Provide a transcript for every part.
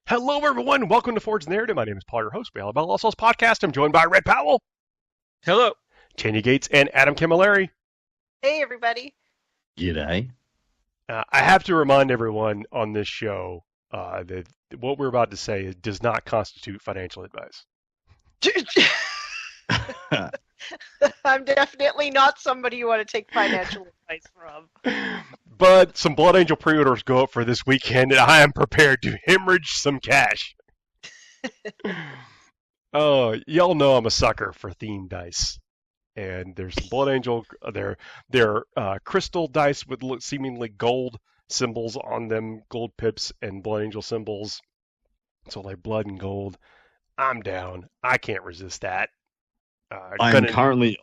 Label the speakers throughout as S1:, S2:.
S1: Hello, everyone. Welcome to Forge Narrative. My name is Paul, your host. We all about Lost Souls podcast. I'm joined by Red Powell,
S2: Hello.
S1: Tanya Gates, and Adam Camilleri.
S3: Hey, everybody.
S4: G'day.
S1: I have to remind everyone on this show that what we're about to say does not constitute financial advice.
S3: I'm definitely not somebody you want to take financial advice from.
S1: But some Blood Angel pre-orders go up for this weekend, and I am prepared to hemorrhage some cash. Oh, y'all know I'm a sucker for themed dice. And there's some Blood Angel. They're crystal dice with seemingly gold symbols on them, gold pips and Blood Angel symbols. So like blood and gold. I'm down. I can't resist that.
S4: I'm currently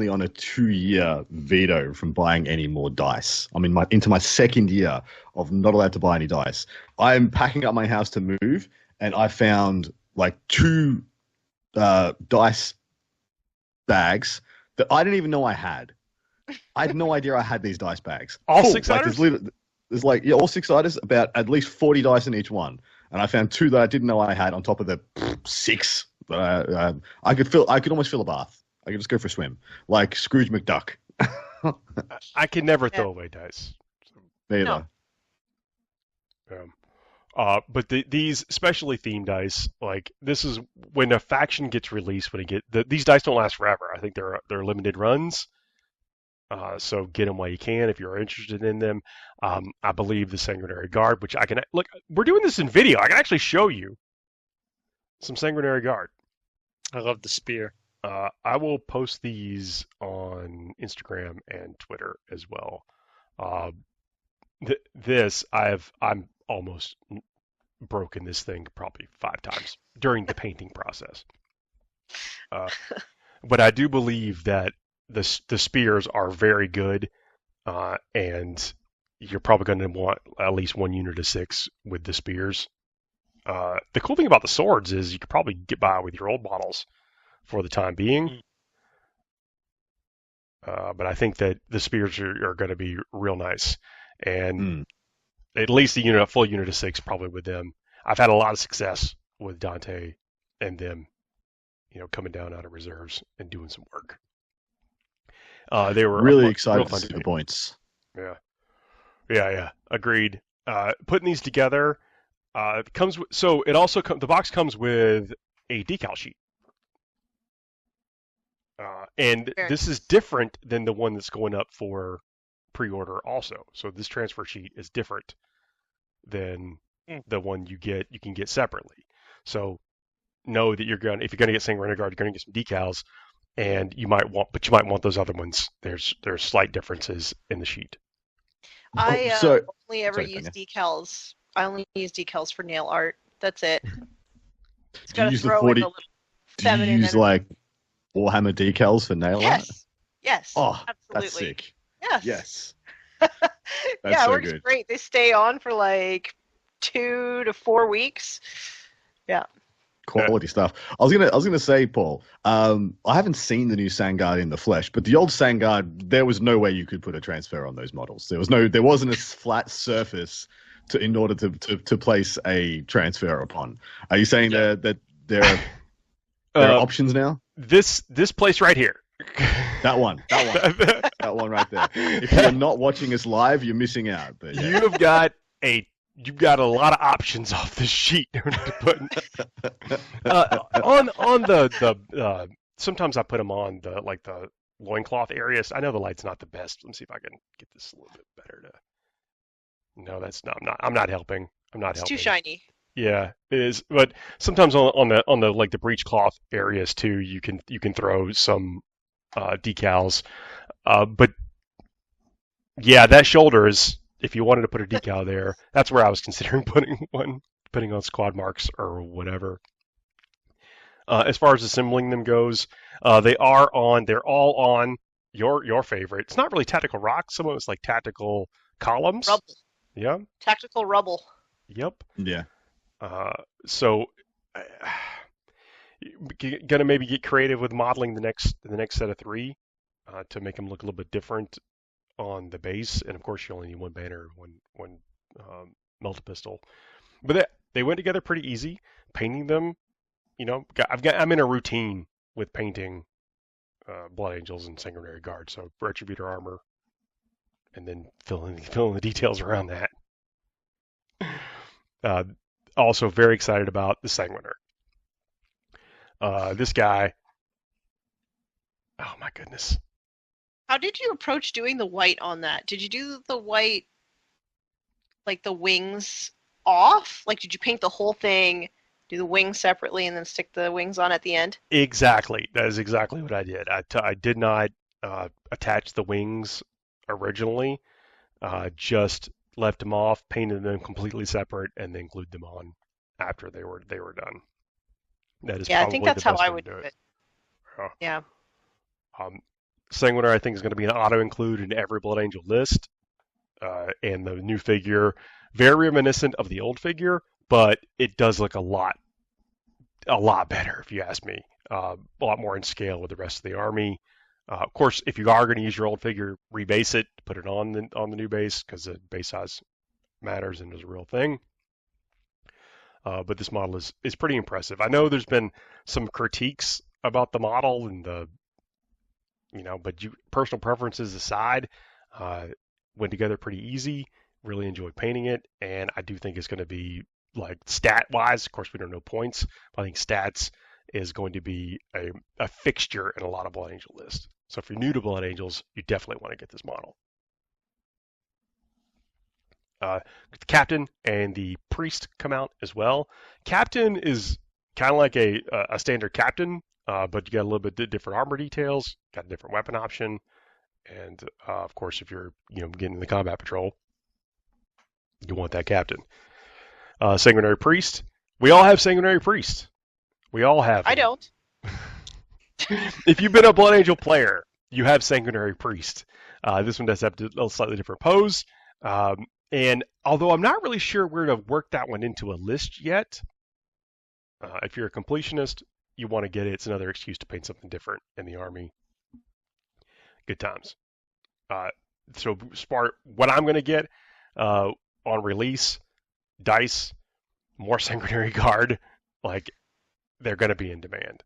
S4: on a 2-year veto from buying any more dice. I'm into my second year of not allowed to buy any dice. I'm packing up my house to move, and I found like 2 dice bags that I didn't even know I had. I had no idea I had these dice bags.
S1: All
S4: Full.
S1: six-siders?
S4: There's all 6-siders, about at least 40 dice in each one. And I found 2 that I didn't know I had on top of the 6 that I could almost fill a bath. I could just go for a swim, like Scrooge McDuck.
S1: I can never throw away dice.
S4: Neither.
S3: No.
S1: But these specially themed dice, like this is when a faction gets released. These dice don't last forever. I think they're limited runs. So get them while you can if you're interested in them. I believe the Sanguinary Guard, which I can look. We're doing this in video. I can actually show you some Sanguinary Guard.
S2: I love the spear.
S1: I will post these on Instagram and Twitter as well. I'm almost broken this thing probably 5 times during the painting process. But I do believe that the spears are very good, and you're probably going to want at least 1 unit of 6 with the spears. The cool thing about the swords is you could probably get by with your old models for the time being. But I think that the spears are going to be real nice. And at least a full unit of 6 probably with them. I've had a lot of success with Dante and them, coming down out of reserves and doing some work. They were
S4: really excited
S1: fun
S4: to see
S1: do.
S4: the points.
S1: Yeah. Agreed. Putting these together the box comes with a decal sheet. And this is different than the one that's going up for pre-order also. So this transfer sheet is different than the one you can get separately. So know that if you're going to get Sanguinary Guard, you're going to get some decals, and you might want those other ones. There's slight differences in the sheet.
S3: I only ever use decals. I only use decals for nail art. That's it. It's got to throw in a little feminine.
S4: Do you use like Warhammer decals for nail art?
S3: Yes.
S4: Oh,
S3: absolutely.
S4: That's sick.
S3: Yes.
S4: That's
S3: yeah,
S4: so
S3: it works
S4: good.
S3: great. They stay on for like 2 to 4 weeks. Yeah.
S4: Quality stuff. I was gonna say, Paul. I haven't seen the new Sangard in the flesh, but the old Sangard, there was no way you could put a transfer on those models. There wasn't a flat surface in order to place a transfer upon. Are you saying that there are options now?
S1: This place right here.
S4: That one right there. If you're not watching us live, you're missing out. But yeah.
S1: You've got a lot of options off this sheet to put on the sometimes I put them on the loincloth areas. I know the light's not the best. Let me see if I can get this a little bit better no, that's not. I'm not helping.
S3: It's too shiny.
S1: Yeah, it is. But sometimes on the like the breech cloth areas too, you can throw some decals. But yeah, that shoulder is. If you wanted to put a decal there, that's where I was considering putting one, depending on squad marks or whatever. As far as assembling them goes, they're all on your favorite. It's not really tactical rocks. Some of it's like tactical columns.
S3: Rubble.
S1: Yeah.
S3: Tactical rubble.
S1: Yep.
S4: Yeah.
S1: So, gonna maybe get creative with modeling the next set of 3 to make them look a little bit different on the base, and of course you only need 1 banner, one multi-pistol. But they went together pretty easy. Painting them, I'm in a routine with painting Blood Angels and Sanguinary Guard, so Retributor armor, and then fill in the details around that. Also very excited about the Sanguiner. This guy, oh my goodness.
S3: How did you approach doing the white on that? Did you do the white, like the wings off? Like, did you paint the whole thing, do the wings separately, and then stick the wings on at the end?
S1: Exactly. That is exactly what I did. I did not attach the wings originally. Just left them off, painted them completely separate, and then glued them on after they were done. That is
S3: I think that's how I would do it. Yeah.
S1: Sanguiner, I think, is going to be an auto include in every Blood Angel list, and the new figure, very reminiscent of the old figure, but it does look a lot better, if you ask me. A lot more in scale with the rest of the army. Of course, if you are going to use your old figure, rebase it, put it on the new base, because the base size matters and is a real thing. But this model is pretty impressive. I know there's been some critiques about the model and but personal preferences aside, went together pretty easy. Really enjoyed painting it, and I do think it's going to be, like, stat-wise, of course we don't know points, but I think stats is going to be a fixture in a lot of Blood Angel lists. So if you're new to Blood Angels, you definitely want to get this model. The Captain and the Priest come out as well. Captain is kind of like a standard Captain, but you got a little bit different armor details, got a different weapon option, and of course, if you're getting in the combat patrol, you want that Captain. Sanguinary Priest. We all have Sanguinary Priest. We all have.
S3: I don't.
S1: If you've been a Blood Angel player, you have Sanguinary Priest. This one does have a slightly different pose. And although I'm not really sure where to work that one into a list yet, if you're a completionist, you want to get it. It's another excuse to paint something different in the army. Good times. So what I'm going to get on release, dice, more Sanguinary Guard, like, they're going to be in demand.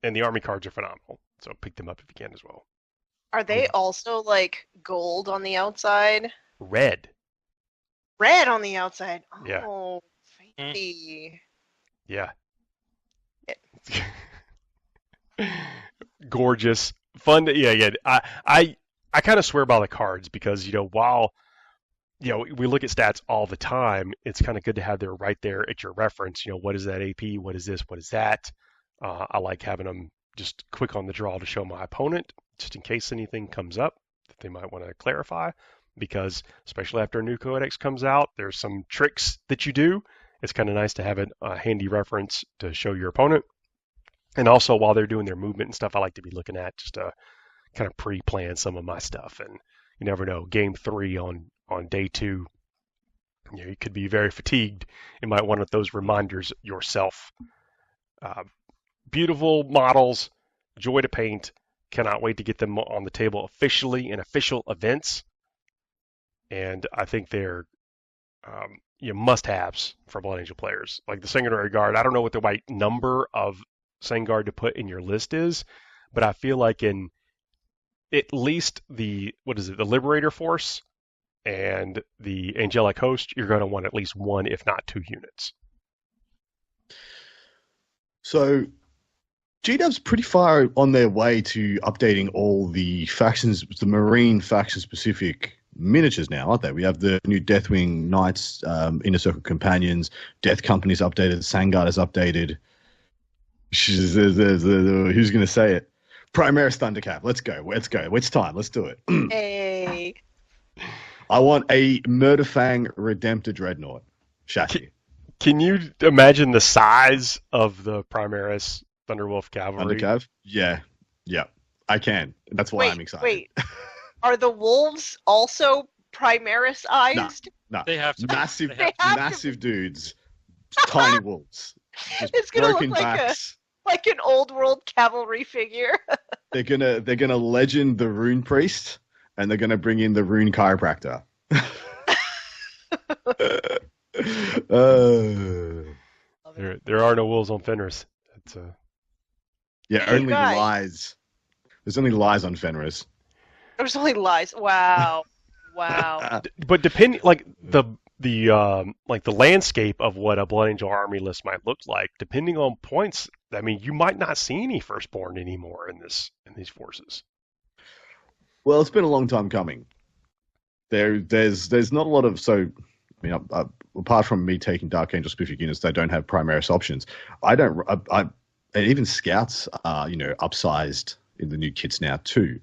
S1: And the army cards are phenomenal, so pick them up if you can as well.
S3: Are they also, like, gold on the outside?
S1: Red.
S3: Red on the outside.
S1: Yeah.
S3: Oh, fancy.
S1: Yeah. Gorgeous. Fun. Yeah. I kind of swear by the cards because, while, we look at stats all the time, it's kind of good to have them right there at your reference. What is that AP? What is this? What is that? I like having them just quick on the draw to show my opponent, just in case anything comes up that they might want to clarify. Because especially after a new codex comes out, there's some tricks that you do. It's kind of nice to have a handy reference to show your opponent. And also, while they're doing their movement and stuff, I like to be looking at just to kind of pre-plan some of my stuff. And you never know, game 3 on day 2, you could be very fatigued. You might want those reminders yourself. Beautiful models, joy to paint. Cannot wait to get them on the table officially in official events. And I think they're must-haves for Blood Angel players. Like the Sanguinary Guard, I don't know what the right number of Sanguard to put in your list is, but I feel like in at least the Liberator Force and the Angelic Host, you're going to want at least 1, if not 2 units.
S4: So GW's pretty far on their way to updating all the factions, the Marine faction-specific miniatures now, aren't they? We have the new Deathwing Knights, Inner Circle Companions, Death Company's updated, Sangard is updated. Who's going to say it? Primaris Thundercap. Let's go. It's time. Let's do it.
S3: Hey.
S4: I want a Murderfang Redemptor Dreadnought chassis.
S1: Can you imagine the size of the Primaris Thunderwolf Cavalry?
S4: Thundercav? Yeah. I can. That's why I'm excited.
S3: Wait. Are the wolves also Primaris-ized?
S4: No.
S2: They have to.
S4: Massive dudes. Tiny wolves.
S3: It's gonna look like an old world cavalry figure.
S4: They're gonna legend the Rune Priest, and they're gonna bring in the Rune Chiropractor.
S3: Love it.
S1: There are no wolves on Fenris. That's
S4: Yeah,
S3: You
S4: only
S3: guys.
S4: lies. There's only lies on Fenris.
S3: There's only lies. Wow. Wow.
S1: but depending like the landscape of what a Blood Angel army list might look like, depending on points. I mean, you might not see any firstborn anymore in these forces.
S4: Well, it's been a long time coming. There's not a lot of apart from me taking Dark Angel specific units that don't have Primaris options, and even scouts are upsized in the new kits now too.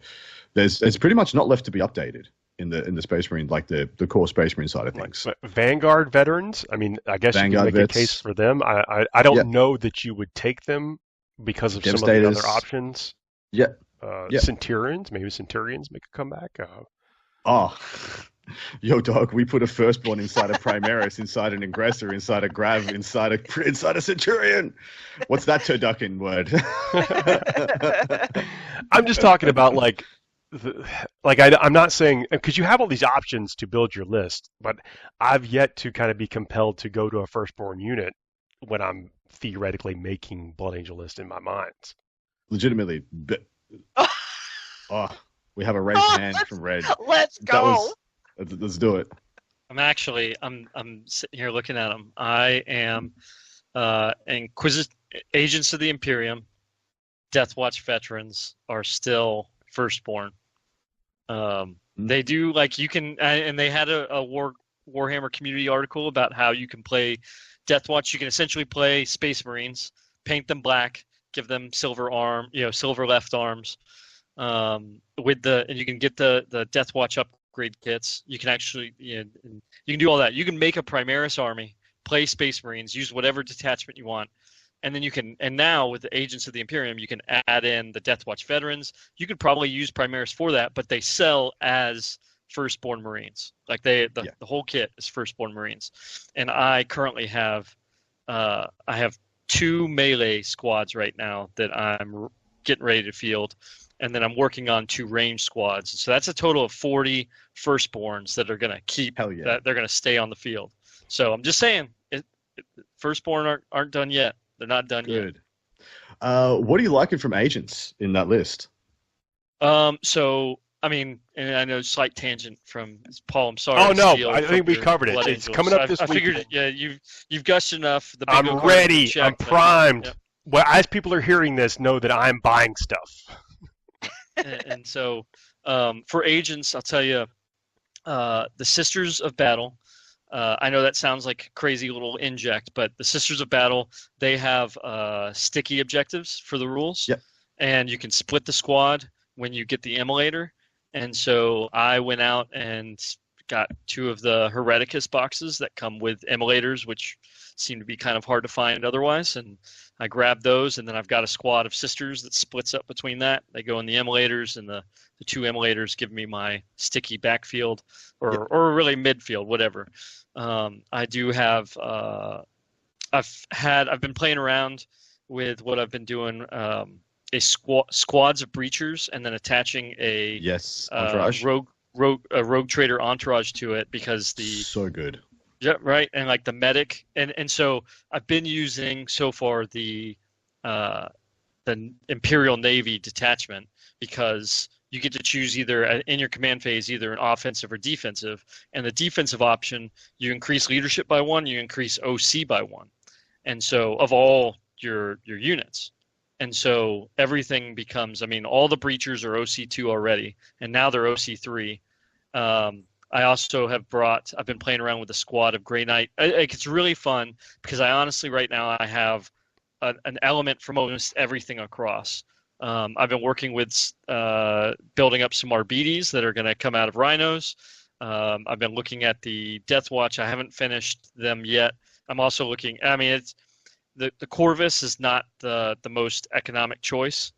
S4: There's pretty much not left to be updated in the Space Marine, like the core Space Marine side of things.
S1: Like Vanguard veterans, I mean, I guess
S4: Vanguard
S1: you can make
S4: vets.
S1: a case for them. I don't know that you would take them because of some of the
S4: Devastators.
S1: other options.
S4: Yeah.
S1: Centurions, maybe Centurions make a comeback.
S4: Oh, yo, dog, we put a firstborn inside a Primaris, inside an Aggressor, inside a Grav, inside a Centurion. What's that turducken word?
S1: I'm just talking about I'm not saying because you have all these options to build your list, but I've yet to kind of be compelled to go to a firstborn unit when I'm theoretically making Blood Angel list in my mind.
S4: Legitimately. We have a raised hand from Red.
S3: Let's go.
S4: Let's do it.
S2: I'm sitting here looking at them. I am Agents of the Imperium, Deathwatch veterans are still firstborn. They do you can, and they had a Warhammer community article about how you can play Deathwatch. You can essentially play Space Marines, paint them black, give them silver left arms. And you can get the Deathwatch upgrade kits. You can actually you can do all that. You can make a Primaris army, play Space Marines, use whatever detachment you want, and then now with the Agents of the Imperium, you can add in the Deathwatch veterans. You could probably use Primaris for that, but they sell as firstborn Marines. Like the whole kit is firstborn Marines, and I currently have I have 2 melee squads right now that I'm getting ready to field. And then I'm working on 2 range squads. So that's a total of 40 firstborns that are going to keep.
S4: Hell yeah.
S2: That they're going to stay on the field. So I'm just saying, firstborn aren't done yet. They're not done
S4: Good. What are you liking from Agents in that list?
S2: So I mean, and I know slight tangent from Paul. I'm sorry.
S1: Oh no, I think we covered it. It's coming up this week.
S2: I figured, yeah, you've gushed enough. The
S1: I'm ready. I'm primed. Well, as people are hearing this, know that I'm buying stuff.
S2: And so for Agents, I'll tell you, the Sisters of Battle. I know that sounds like a crazy little inject, but the Sisters of Battle, they have sticky objectives for the rules.
S4: Yep.
S2: And you can split the squad when you get the Immolator. And so I went out and got 2 of the Hereticus boxes that come with Immolators, which seem to be kind of hard to find otherwise. And I grabbed those, and then I've got a squad of Sisters that splits up between that. They go in the Immolators, and the 2 Immolators give me my sticky backfield or really midfield, whatever. I do have I've been playing around with what I've been doing, squads of breachers, and then attaching a
S4: entourage.
S2: rogue trader entourage to it because
S4: so good.
S2: Yeah, right, and like the medic, and so I've been using so far the Imperial Navy detachment because you get to choose either in your command phase either an offensive or defensive, and the defensive option you increase leadership by 1, you increase OC by 1, and so of all your units, and so everything becomes. I mean, all the breachers are OC2 already, and now they're OC3. I also I've been playing around with a squad of Grey Knight. It's really fun because I honestly right now I have an element from almost everything across. I've been working with building up some RBDs that are going to come out of Rhinos. I've been looking at the Deathwatch. I haven't finished them yet. I'm also looking. I mean, it's the Corvus is not the most economic choice,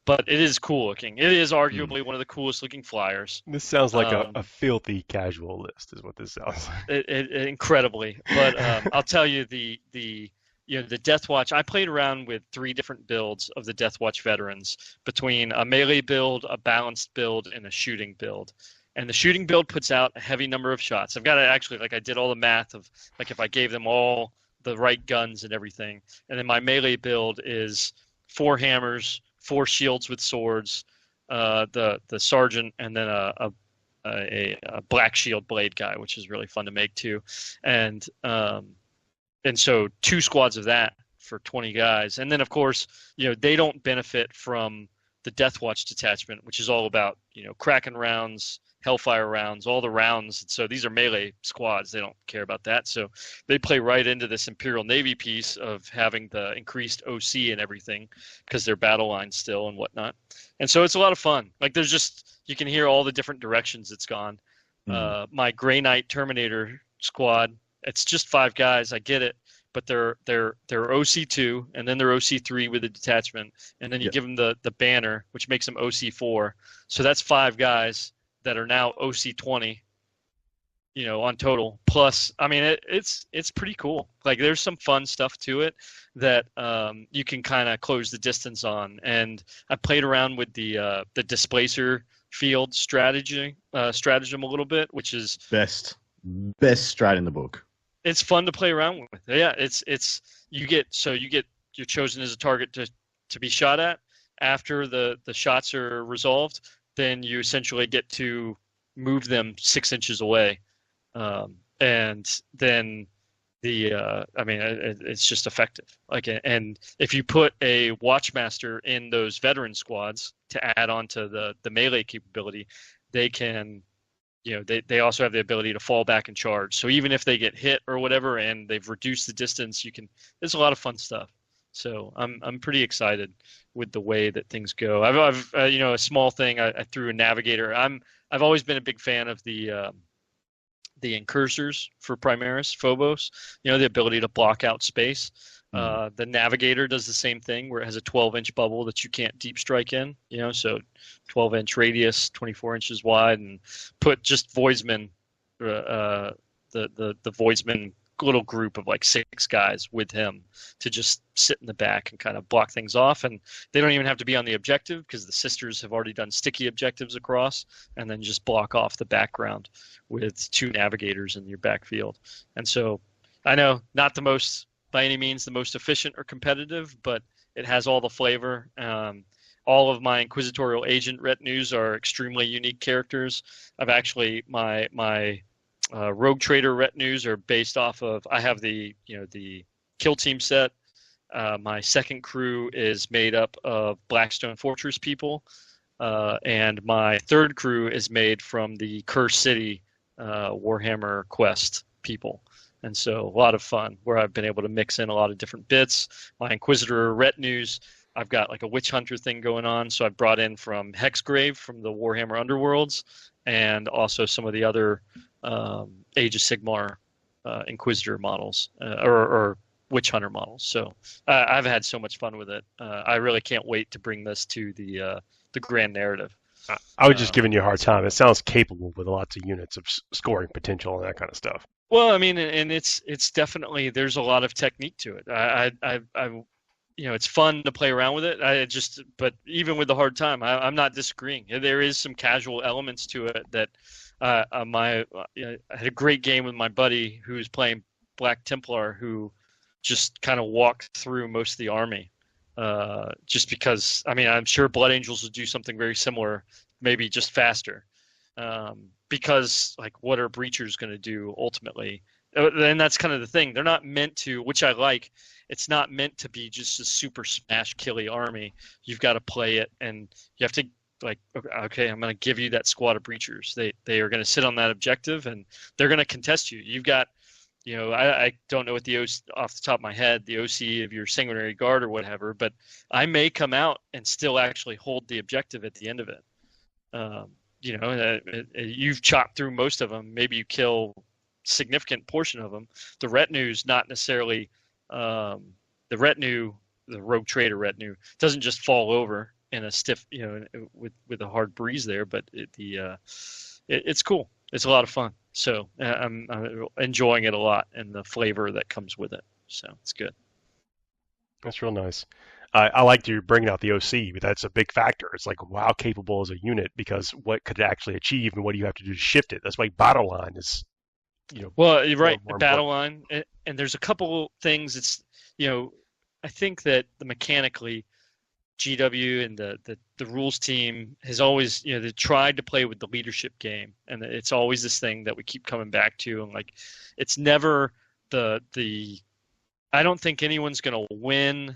S2: but it is cool looking. It is arguably one of the coolest looking flyers.
S1: This sounds like a filthy casual list, is what this sounds like.
S2: Incredibly, but I'll tell you the Deathwatch. I played around with 3 different builds of the Deathwatch veterans between a melee build, a balanced build, and a shooting build. And the shooting build puts out a heavy number of shots. I've got to actually, like, I did all the math of, like, if I gave them all the right guns and everything. And then my melee build is 4 hammers, 4 shields with swords, the sergeant, and then a black shield blade guy, which is really fun to make too. And so 2 squads of that for 20 guys. And then, of course, they don't benefit from the Death Watch detachment, which is all about, Kraken rounds, Hellfire rounds, all the rounds. So these are melee squads. They don't care about that. So they play right into this Imperial Navy piece of having the increased OC and everything because they're battle lines still and whatnot. And so it's a lot of fun. Like, there's just, you can hear all the different directions it's gone. My Grey Knight Terminator squad, it's just 5 guys. I get it. But they're OC2, and then they're OC3 with a detachment, and then you give them the banner, which makes them OC4. So that's 5 guys that are now OC20, on total. Plus, I mean, it's pretty cool. Like, there's some fun stuff to it that you can kind of close the distance on. And I played around with the displacer field stratagem a little bit, which is
S4: best strat in the book.
S2: It's fun to play around with. Yeah, you're chosen as a target to be shot at. After the shots are resolved, then you essentially get to move them 6 inches away, and then it's just effective. Like, and if you put a Watchmaster in those veteran squads to add on to the melee capability, they can. They also have the ability to fall back and charge. So even if they get hit or whatever, and they've reduced the distance, there's a lot of fun stuff. So I'm pretty excited with the way that things go. I've a small thing. I threw a navigator. I've always been a big fan of the incursors for Primaris Phobos. The ability to block out space. The navigator does the same thing, where it has a 12-inch bubble that you can't deep strike in. So 12-inch radius, 24 inches wide, and put just Voidsmen, the Voidsman little group of like 6 guys with him to just sit in the back and kind of block things off. And they don't even have to be on the objective because the sisters have already done sticky objectives across, and then just block off the background with 2 navigators in your backfield. And so I know not the most, by any means, the most efficient or competitive, but it has all the flavor. All of my inquisitorial agent retinues are extremely unique characters. I've actually my rogue trader retinues are based off of. I have the kill team set. My second crew is made up of Blackstone Fortress people, and my third crew is made from the Curse City Warhammer Quest people. And so a lot of fun where I've been able to mix in a lot of different bits. My Inquisitor retinues, I've got like a witch hunter thing going on. So I brought in from Hexgrave from the Warhammer Underworlds, and also some of the other Age of Sigmar Inquisitor models or witch hunter models. So I've had so much fun with it. I really can't wait to bring this to the grand narrative.
S1: I was just giving you a hard time. It sounds capable with lots of units of scoring potential and that kind of stuff.
S2: Well, I mean, and it's definitely, there's a lot of technique to it. I it's fun to play around with it. But even with the hard time, I'm not disagreeing. There is some casual elements to it that I had a great game with my buddy who's playing Black Templar, who just kind of walked through most of the army. Just because, I mean, I'm sure Blood Angels would do something very similar, maybe just faster. Because, like, what are Breachers going to do ultimately? And that's kind of the thing. They're not meant to, which I like, it's not meant to be just a super smash killy army. You've got to play it, and you have to, like, okay, I'm going to give you that squad of Breachers. They are going to sit on that objective, and they're going to contest you. You've got, I don't know what the OC, off the top of my head, the OC of your Sanguinary Guard or whatever, but I may come out and still actually hold the objective at the end of it. You've chopped through most of them. Maybe you kill significant portion of them. The retinue's not necessarily the rogue trader retinue doesn't just fall over in a stiff, with a hard breeze there, but it's cool. It's a lot of fun. So I'm enjoying it a lot, and the flavor that comes with it. So it's good.
S1: That's real nice. I like you bringing out the OC, but that's a big factor. It's like, how capable is a unit? Because what could it actually achieve, and what do you have to do to shift it? That's why battle line is,
S2: Well, you're right.
S1: more
S2: Battle line, and there's a couple things. It's I think that mechanically, GW and the rules team has always they tried to play with the leadership game, and it's always this thing that we keep coming back to, and like it's never the I don't think anyone's going to win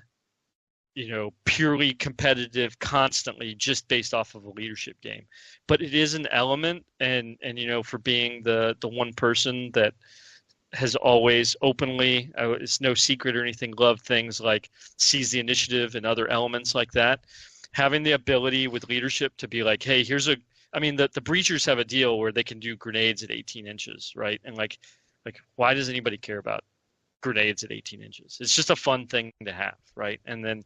S2: purely competitive constantly just based off of a leadership game, but it is an element, and for being the one person that has always openly, it's no secret or anything, loved things like seize the initiative and other elements like that. Having the ability with leadership to be like, hey, the breachers have a deal where they can do grenades at 18 inches, right? And like why does anybody care about grenades at 18 inches? It's just a fun thing to have, right? And the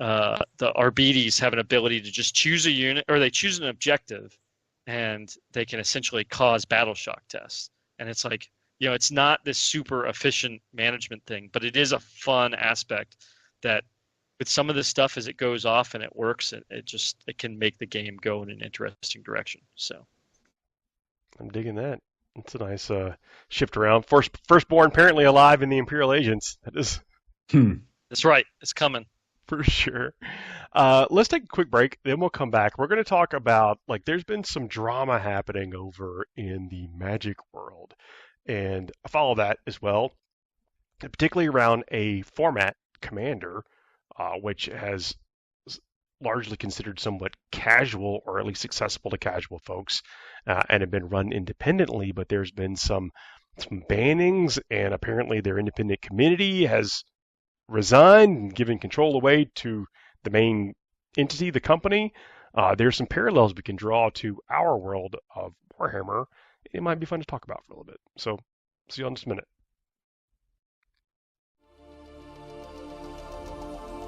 S2: RBDs have an ability to just choose a unit, or they choose an objective, and they can essentially cause battle shock tests. And it's like, it's not this super efficient management thing, but it is a fun aspect that with some of this stuff, as it goes off and it works, it can make the game go in an interesting direction. So
S1: I'm digging that. It's a nice shift around. Firstborn apparently alive in the Imperial Agents. That is.
S2: That's right. It's coming.
S1: For sure. Let's take a quick break, then we'll come back. We're going to talk about, there's been some drama happening over in the Magic world, and I follow that as well, particularly around a format, Commander, which has largely considered somewhat casual, or at least accessible to casual folks, and have been run independently, but there's been some bannings, and apparently their independent community has resigned and given control away to the main entity, the company. There's some parallels we can draw to our world of Warhammer. It might be fun to talk about for a little bit. So, see you in just a minute.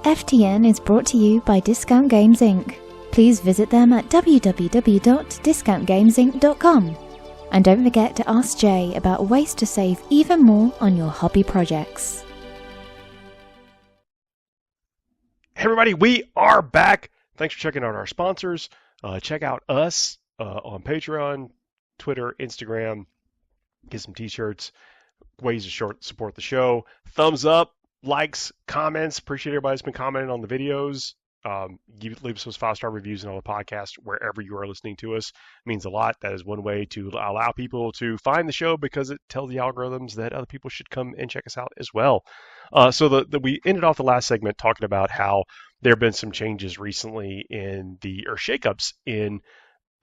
S5: FTN is brought to you by Discount Games Inc. Please visit them at www.discountgamesinc.com. And don't forget to ask Jay about ways to save even more on your hobby projects.
S1: Hey everybody, we are back. Thanks for checking out our sponsors. Check out us on Patreon, Twitter, Instagram. Get some t-shirts, ways to support the show. Thumbs up, likes, comments. Appreciate everybody that's been commenting on the videos. Leave us those 5-star reviews and all the podcasts wherever you are listening to us. It means a lot. That is one way to allow people to find the show, because it tells the algorithms that other people should come and check us out as well. So we ended off the last segment talking about how there have been some changes recently or shakeups in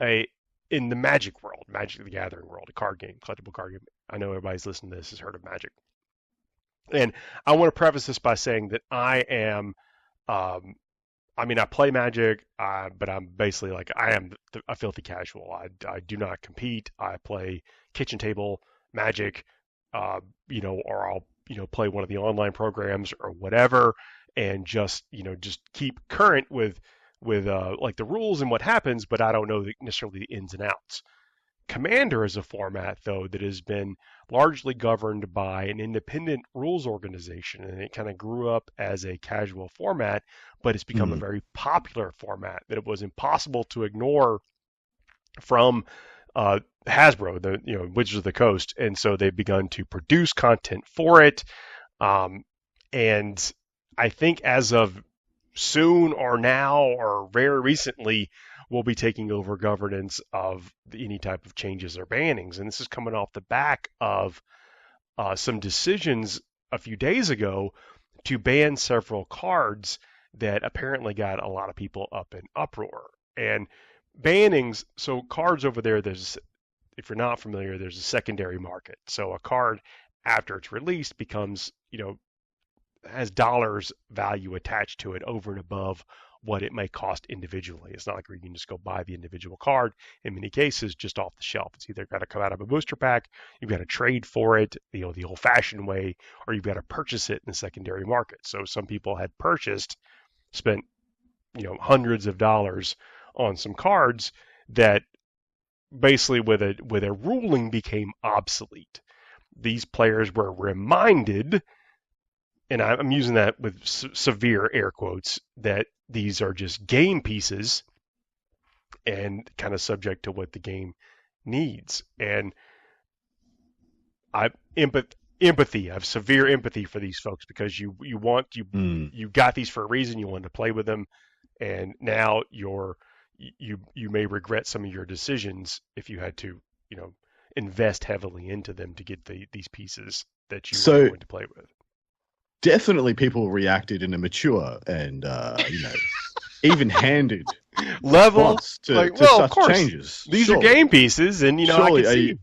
S1: the Magic world, Magic the Gathering world, a card game, collectible card game. I know everybody's listening to this has heard of Magic. And I want to preface this by saying that I am, I play Magic, but I'm basically I am a filthy casual. I do not compete. I play kitchen table Magic, or I'll, play one of the online programs or whatever, and just keep current with the rules and what happens, but I don't know necessarily the ins and outs. Commander is a format, though, that has been largely governed by an independent rules organization, and it kind of grew up as a casual format, but it's become a very popular format that it was impossible to ignore from Hasbro, the Wizards of the Coast, and so they've begun to produce content for it, and I think as of soon or now or very recently, will be taking over governance of any type of changes or bannings. And this is coming off the back of some decisions a few days ago to ban several cards that apparently got a lot of people up in uproar. And bannings, so cards over there, if you're not familiar, there's a secondary market. So a card, after it's released, becomes, has dollars value attached to it over and above what it may cost individually. It's not like you can just go buy the individual card. In many cases, just off the shelf. It's either got to come out of a booster pack, you've got to trade for it, the old-fashioned way, or you've got to purchase it in the secondary market. So some people had spent hundreds of dollars on some cards that basically with a ruling became obsolete. These players were reminded and I'm using that with severe air quotes, that these are just game pieces and kind of subject to what the game needs. And I empathy. I have severe empathy for these folks because you got these for a reason. You wanted to play with them, and now you may regret some of your decisions if you had to, invest heavily into them to get these pieces that you were going to play with.
S4: Definitely, people reacted in a mature and even-handed
S1: level
S4: to such changes.
S1: These are game pieces, and
S4: surely
S1: I can see.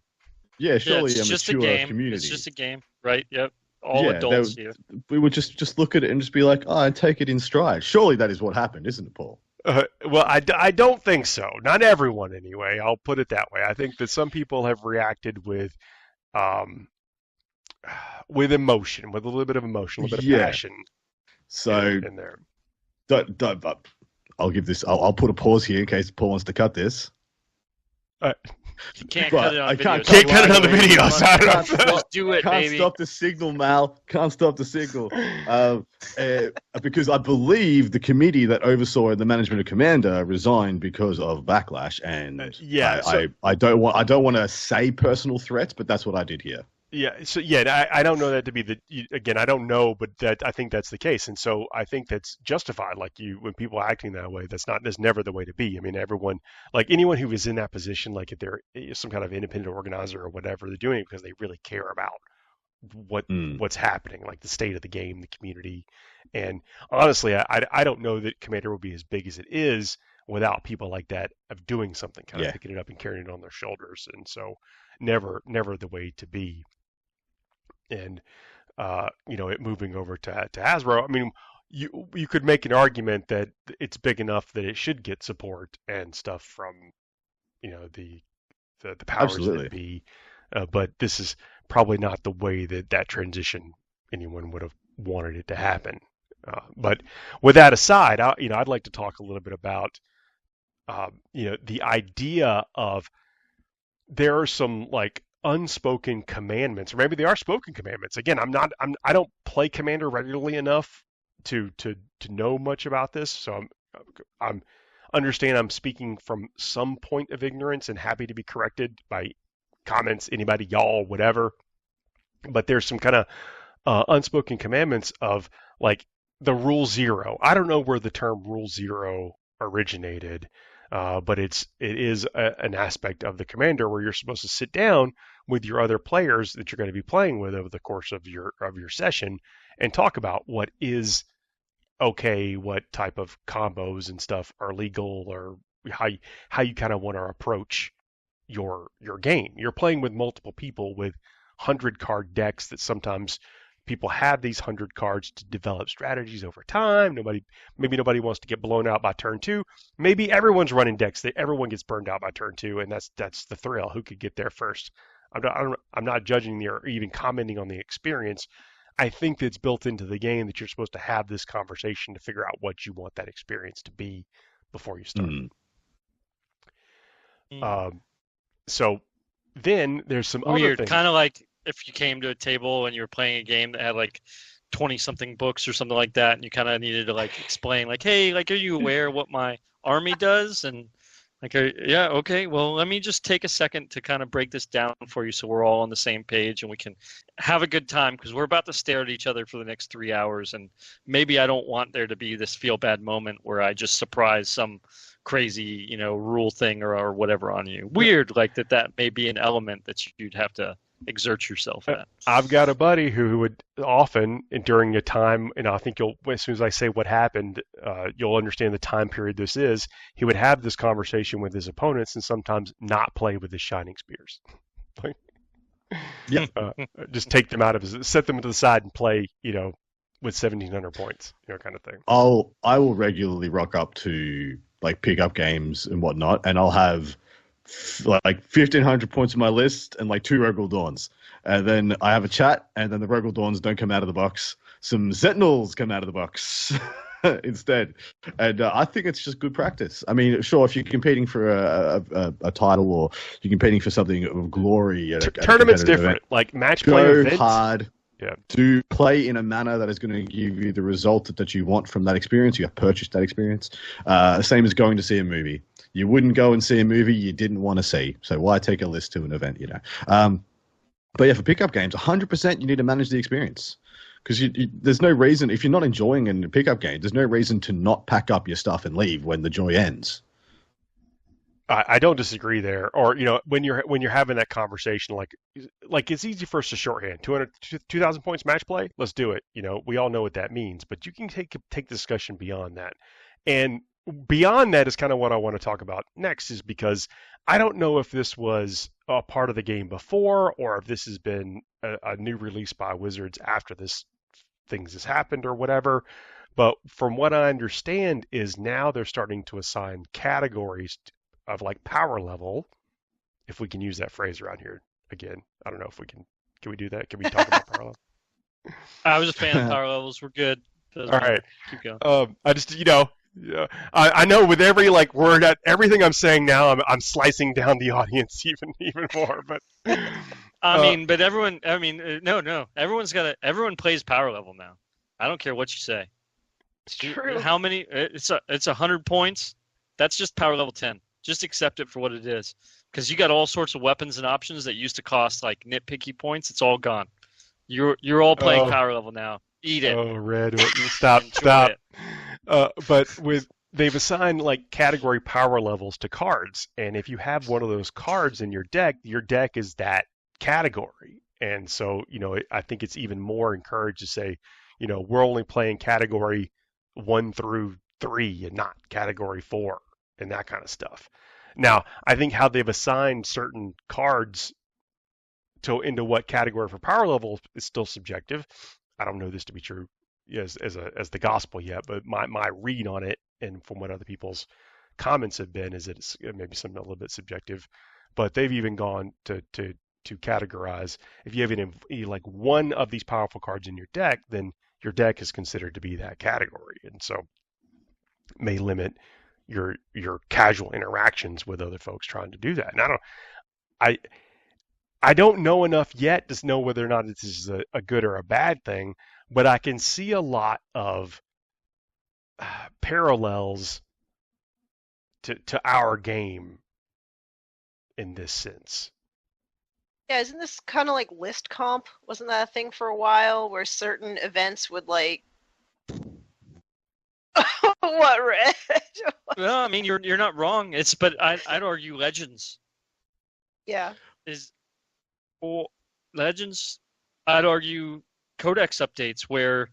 S4: Surely
S2: it's
S4: a
S2: just
S4: mature
S2: a game.
S4: community.
S2: It's just a game, right? Yep. All adults here.
S4: We would just look at it and just be like, and take it in stride. Surely that is what happened, isn't it, Paul?
S1: Well, I don't think so. Not everyone, anyway. I'll put it that way. I think that some people have reacted with emotion, with a little bit of emotion, a little bit of passion.
S4: So
S1: in there.
S4: I'll give this. I'll put a pause here in case Paul wants to cut this.
S2: You can't cut it on video.
S1: Can't cut it on the video.
S2: Just do it,
S4: Can't
S2: baby.
S4: stop the signal, Mal. Can't stop the signal. Because I believe the committee that oversaw the management of Commander resigned because of backlash, and I don't want to say personal threats, but that's what I did here.
S1: Yeah. So I don't know that to be again. I don't know, but I think that's the case, and so I think that's justified. Like when people are acting that way, that's never the way to be. I mean, everyone, like anyone who is in that position, like if they're some kind of independent organizer or whatever, they're doing it because they really care about what's happening, like the state of the game, the community. And honestly, I don't know that Commander will be as big as it is without people like that of doing something, kind of picking it up and carrying it on their shoulders. And so never the way to be. And it moving over to Hasbro. I mean, you could make an argument that it's big enough that it should get support and stuff from the powers that be, but this is probably not the way that transition anyone would have wanted it to happen. But with that aside, I'd like to talk a little bit about the idea of there are some like unspoken commandments, or maybe they are spoken commandments. Again, I don't play Commander regularly enough to know much about this, so I'm speaking from some point of ignorance and happy to be corrected by comments, anybody, y'all, whatever. But there's some kind of unspoken commandments of like the Rule Zero. I don't know where the term Rule Zero originated, but it is an aspect of the Commander where you're supposed to sit down with your other players that you're going to be playing with over the course of your session and talk about what is okay, what type of combos and stuff are legal, or how you kind of want to approach your game. You're playing with multiple people with 100-card decks that sometimes people have these 100 cards to develop strategies over time. Maybe nobody wants to get blown out by turn 2. Maybe everyone's running decks that everyone gets burned out by turn 2, and that's the thrill. Who could get there first? I'm not judging or even commenting on the experience. I think that's built into the game that you're supposed to have this conversation to figure out what you want that experience to be before you start. So then there's some
S2: weird,
S1: other things.
S2: kind of like if you came to a table and you were playing a game that had like 20-something books or something like that, and you kind of needed to like explain, like, hey, like, are you aware what my army does? And like, yeah, okay, well, let me just take a second to kind of break this down for you so we're all on the same page and we can have a good time, because we're about to stare at each other for the next 3 hours, and maybe I don't want there to be this feel-bad moment where I just surprise some crazy, rule thing or whatever on you. Weird, like that may be an element that you'd have to exert yourself at.
S1: I've got a buddy who would often, during a time, I think as soon as I say what happened, you'll understand the time period this is. He would have this conversation with his opponents and sometimes not play with his Shining Spears. Just take them set them to the side and play, with 1,700 points, kind of thing.
S4: I will regularly rock up to like pick up games and whatnot, and I'll have like 1,500 points on my list and like 2 Rogal Dawns. And then I have a chat, and then the Rogal Dawns don't come out of the box. Some Sentinels come out of the box instead. And I think it's just good practice. I mean, sure, if you're competing for a title or you're competing for something of glory,
S1: tournament's different. Like match play events.
S4: Hard. Do play in a manner that is going to give you the result that you want from that experience. You have purchased that experience. Same as going to see a movie. You wouldn't go and see a movie you didn't want to see. So why take a list to an event, you know? But yeah, for pickup games, 100% you need to manage the experience. Because there's no reason, if you're not enjoying a pickup game, there's no reason to not pack up your stuff and leave when the joy ends.
S1: I don't disagree there. Or, you know, when you're having that conversation, like it's easy for us to shorthand 2,000 points match play. Let's do it. You know, we all know what that means, but you can take the discussion beyond that. And beyond that is kind of what I want to talk about next, is because I don't know if this was a part of the game before, or if this has been a new release by Wizards after things has happened or whatever. But from what I understand is now they're starting to assign categories of like power level, if we can use that phrase around here again. I don't know if we can we do that? Can we talk about power level?
S2: I was a fan of power levels. We're good.
S1: All right.
S2: Keep going.
S1: I just, you know, I know with every like word, everything I'm saying now, I'm slicing down the audience even more. But
S2: but everyone, no, everyone plays power level now. I don't care what you say.
S3: It's true.
S2: How many? It's 100 points. That's just power level 10. Just accept it for what it is, because you got all sorts of weapons and options that used to cost like nitpicky points. It's all gone. You're all playing power level now. Eat it.
S1: Oh, Red, stop. But they've assigned like category power levels to cards, and if you have one of those cards in your deck is that category. And so, you know, I think it's even more encouraged to say, you know, we're only playing category 1 through 3 and not category 4 and that kind of stuff. Now, I think how they've assigned certain cards into what category for power level is still subjective. I don't know this to be true as the gospel yet, but my read on it, and from what other people's comments have been, is that it's maybe something a little bit subjective. But they've even gone to categorize, if you have like one of these powerful cards in your deck, then your deck is considered to be that category, and so may limit your casual interactions with other folks trying to do that. And I don't know enough yet to know whether or not this is a good or a bad thing, but I can see a lot of parallels to our game in this sense.
S3: Yeah, isn't this kind of like list comp? Wasn't that a thing for a while where certain events would like... What, Red?
S2: Well, I mean, you're not wrong. But I'd argue Legends.
S3: Yeah.
S2: Legends, I'd argue Codex updates where,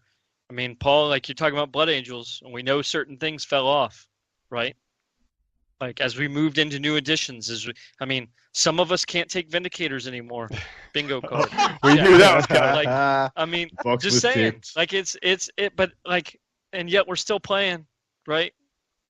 S2: I mean, Paul, like you're talking about Blood Angels, and we know certain things fell off, right? Like as we moved into new editions, some of us can't take Vindicators anymore. Bingo card.
S1: We knew that was coming.
S2: Like, I mean, just saying, ticked. Like but like, and yet we're still playing, right?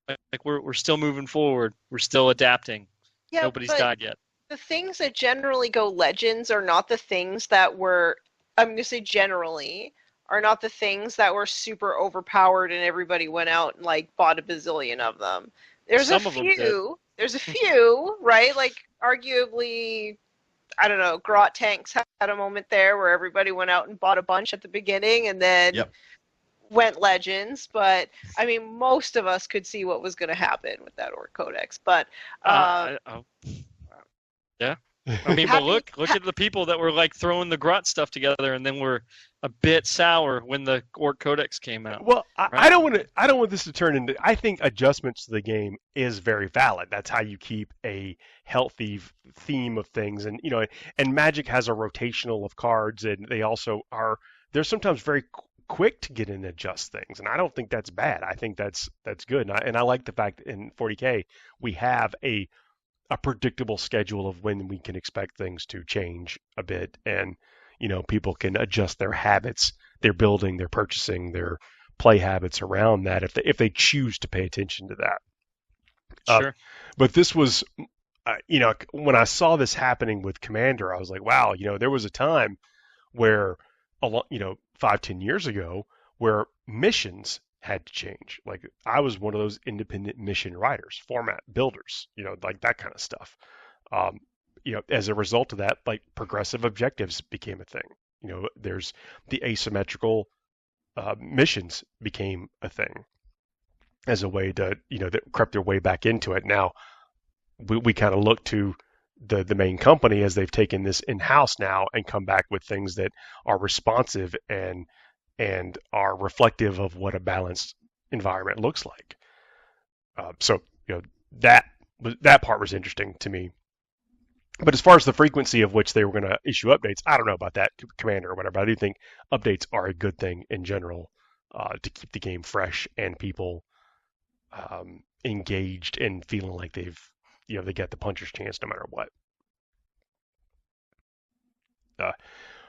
S2: Like we're still moving forward. We're still adapting.
S3: Yeah,
S2: nobody's died yet.
S3: The things that generally go Legends are not the things that were, I'm going to say generally, are not the things that were super overpowered and everybody went out and like bought a bazillion of them. There's a few, right? Like arguably, I don't know, Grot Tanks had a moment there where everybody went out and bought a bunch at the beginning and then went Legends. But I mean, most of us could see what was going to happen with that Orc Codex. But
S2: yeah. I mean, but look at the people that were like throwing the Grot stuff together, and then were a bit sour when the Orc Codex came out.
S1: Well, I don't want this to turn into. I think adjustments to the game is very valid. That's how you keep a healthy theme of things, and you know, and Magic has a rotational of cards, and they also are. They're sometimes very quick to get in and adjust things, and I don't think that's bad. I think that's good, and I like the fact that in 40k we have a predictable schedule of when we can expect things to change a bit, and you know, people can adjust their habits, their building, their purchasing, their play habits around that if they choose to pay attention to that.
S2: Sure.
S1: But this was, you know, when I saw this happening with Commander, I was like, wow, you know, there was a time where 5-10 years ago where missions had to change. Like I was one of those independent mission writers, format builders, you know, like that kind of stuff. You know, as a result of that, like progressive objectives became a thing. There's the asymmetrical missions became a thing as a way to, that crept their way back into it. Now we kind of look to the main company as they've taken this in-house now and come back with things that are responsive and are reflective of what a balanced environment looks like. So that part was interesting to me. But as far as the frequency of which they were going to issue updates, I don't know about that, Commander, or whatever. But I do think updates are a good thing in general to keep the game fresh and people engaged and feeling like they get the puncher's chance no matter what.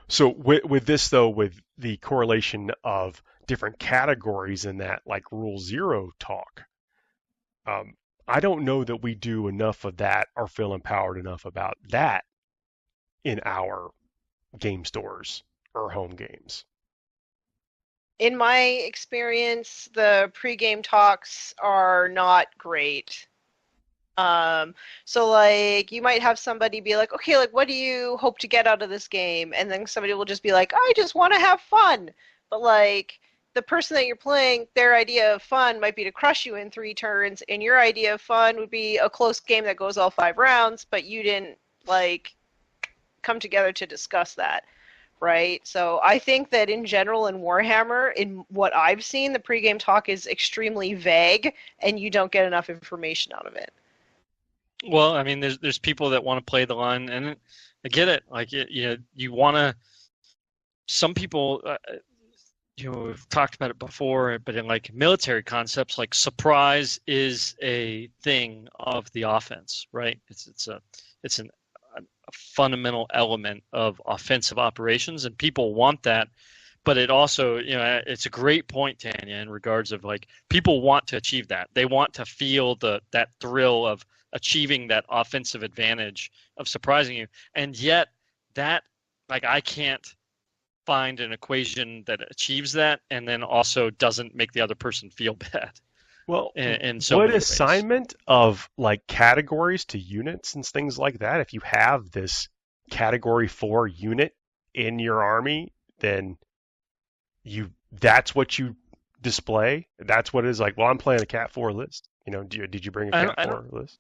S1: So with this, though, with the correlation of different categories in that, like Rule Zero talk, I don't know that we do enough of that or feel empowered enough about that in our game stores or home games.
S3: In my experience, the pregame talks are not great. So like you might have somebody be like, okay, like what do you hope to get out of this game? And then somebody will just be like, I just want to have fun. But like the person that you're playing, their idea of fun might be to crush you in 3 turns, and your idea of fun would be a close game that goes all 5 rounds, but you didn't like come together to discuss that, right? So I think that in general in Warhammer, in what I've seen, the pregame talk is extremely vague, and you don't get enough information out of it.
S2: Well, I mean, there's people that want to play the line, and I get it. Like, you want to. Some people, we've talked about it before, but in like military concepts, like surprise is a thing of the offense, right? It's a fundamental element of offensive operations, and people want that. But it also, it's a great point, Tanya, in regards of like people want to achieve that. They want to feel that thrill of achieving that offensive advantage of surprising you, and yet that, like, I can't find an equation that achieves that and then also doesn't make the other person feel bad.
S1: Well,
S2: and so
S1: what assignment of like categories to units and things like that, if you have this category 4 unit in your army, then that's what you display. That's what it is. Like, well, I'm playing a Cat 4 list. Did you bring a Cat 4 list?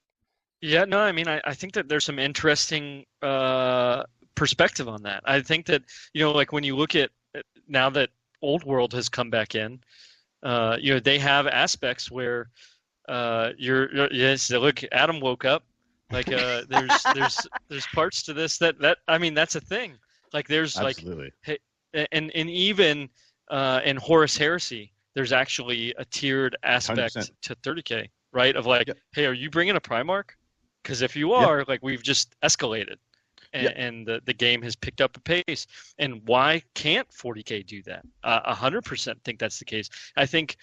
S2: Yeah, no, I mean, I think that there's some interesting perspective on that. I think that, like when you look at now that Old World has come back in, they have aspects where look, Adam woke up. Like there's parts to this that I mean, that's a thing. Like there's
S4: Absolutely.
S2: like, and even in Horus Heresy, there's actually a tiered aspect
S4: 100%.
S2: to 30K, right? Of like, hey, are you bringing a Primarch? Because if you are, like, we've just escalated, and the game has picked up a pace. And why can't 40K do that? 100% think that's the case. I think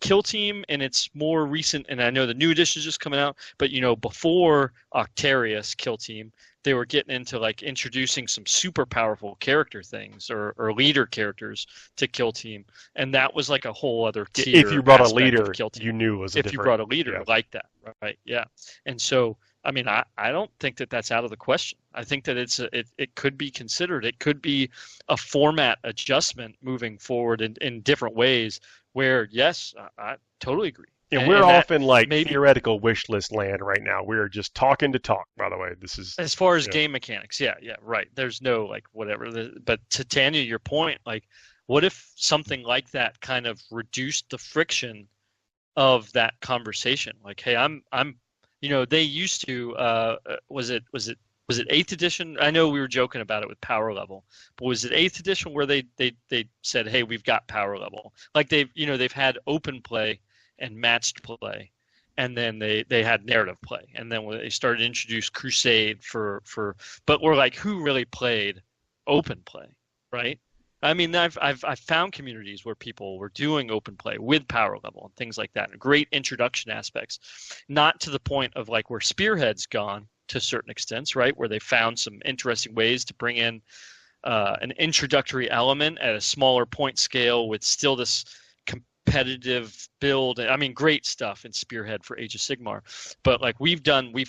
S2: Kill Team in its more recent, and I know the new edition is just coming out, but before Octarius Kill Team, they were getting into like introducing some super powerful character things or leader characters to Kill Team, and that was like a whole other tier.
S1: If you brought a leader, you knew it was
S2: if you brought a leader like that, right? Yeah, and so I mean, I don't think that that's out of the question. I think that it could be considered. It could be a format adjustment moving forward in different ways. Where yes, I totally agree.
S1: And we're off in like theoretical wish list land right now. We're just talking to talk, by the way. This is
S2: as far as game mechanics. Yeah, right. There's no like whatever. But to Tanya, your point, like, what if something like that kind of reduced the friction of that conversation? Like, hey, I'm they used to was it 8th edition? I know we were joking about it with power level, but was it 8th edition where they said, hey, we've got power level? Like they've had open play and matched play, and then they had narrative play, and then when they started to introduce Crusade but we're like, who really played open play, right? I mean, I've found communities where people were doing open play with power level and things like that, and great introduction aspects, not to the point of like where Spearhead's gone to certain extents, right, where they found some interesting ways to bring in an introductory element at a smaller point scale with still this competitive build. I mean, great stuff in Spearhead for Age of Sigmar, but like we've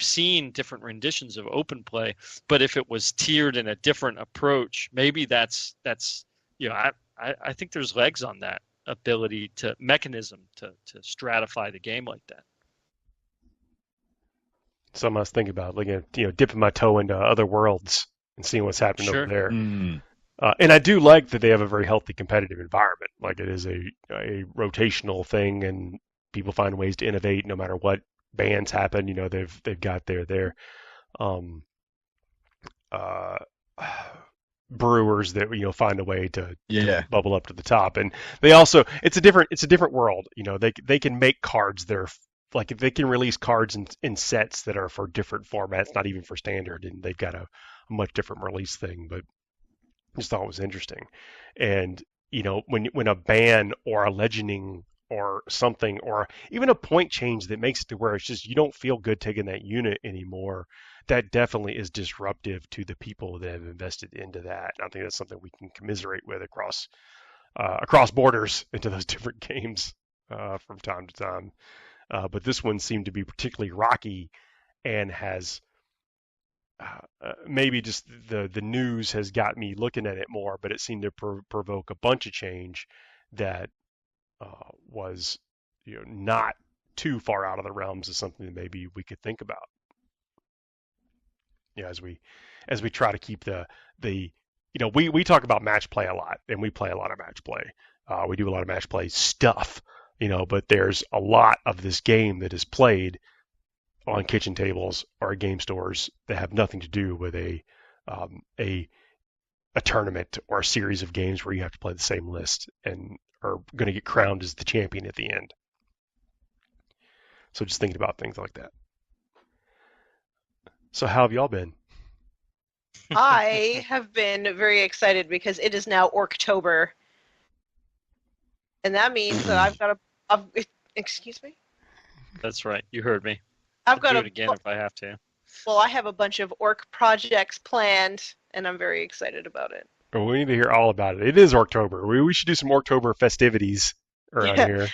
S2: seen different renditions of open play. But if it was tiered in a different approach, maybe that's I think there's legs on that ability to mechanism to stratify the game like that.
S1: Something I was thinking about, like dipping my toe into other worlds and seeing what's happening over there. And I do like that they have a very healthy competitive environment. Like it is a rotational thing, and people find ways to innovate no matter what bans happen. They've got their brewers that find a way to bubble up to the top. And they also it's a different world. They can make cards that are like they can release cards in sets that are for different formats, not even for standard, and they've got a much different release thing, but I just thought it was interesting. And when a ban or a legending or something, or even a point change that makes it to where it's just you don't feel good taking that unit anymore, that definitely is disruptive to the people that have invested into that. And I think that's something we can commiserate with across borders into those different games from time to time. But this one seemed to be particularly rocky and has maybe just the news has got me looking at it more, but it seemed to provoke a bunch of change that was not too far out of the realms of something that maybe we could think about. As we try to keep we talk about match play a lot, and we play a lot of match play. We do a lot of match play stuff, but there's a lot of this game that is played on kitchen tables or game stores that have nothing to do with a tournament or a series of games where you have to play the same list and are going to get crowned as the champion at the end. So just thinking about things like that. So how have y'all been?
S3: I have been very excited because it is now Orktober. And that means that I've got excuse me?
S2: That's right. You heard me.
S3: I've got
S2: do it again if I have to.
S3: Well, I have a bunch of orc projects planned, and I'm very excited about it.
S1: Well, we need to hear all about it. It is Orktober. We should do some Orktober festivities around here.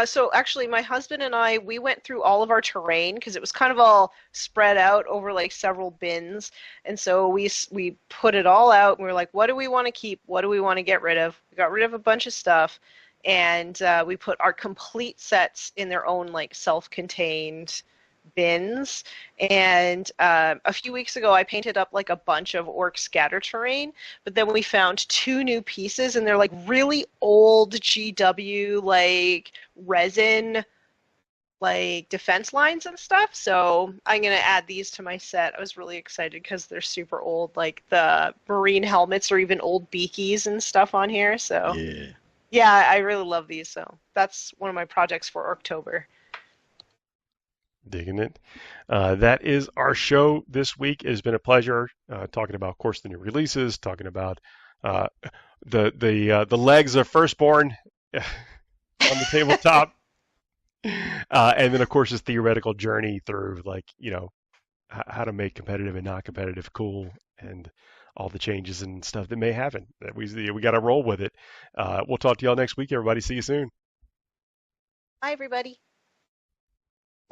S3: So actually my husband and I, we went through all of our terrain because it was kind of all spread out over like several bins. And so we put it all out and we were like, what do we want to keep? What do we want to get rid of? We got rid of a bunch of stuff, and we put our complete sets in their own like self-contained bins. And a few weeks ago I painted up like a bunch of orc scatter terrain, but then we found 2 new pieces, and they're like really old GW like resin like defense lines and stuff. So I'm gonna add these to my set. I was really excited because they're super old, like the marine helmets or even old beakies and stuff on here. So yeah, I really love these. So that's one of my projects for October.
S1: Digging it. That is our show this week. It has been a pleasure talking about, of course, the new releases, talking about the legs of Firstborn on the tabletop, and then, of course, this theoretical journey through, like, how to make competitive and not competitive cool, and all the changes and stuff that may happen. That we got to roll with it. We'll talk to y'all next week, everybody. See you soon.
S3: Bye, everybody.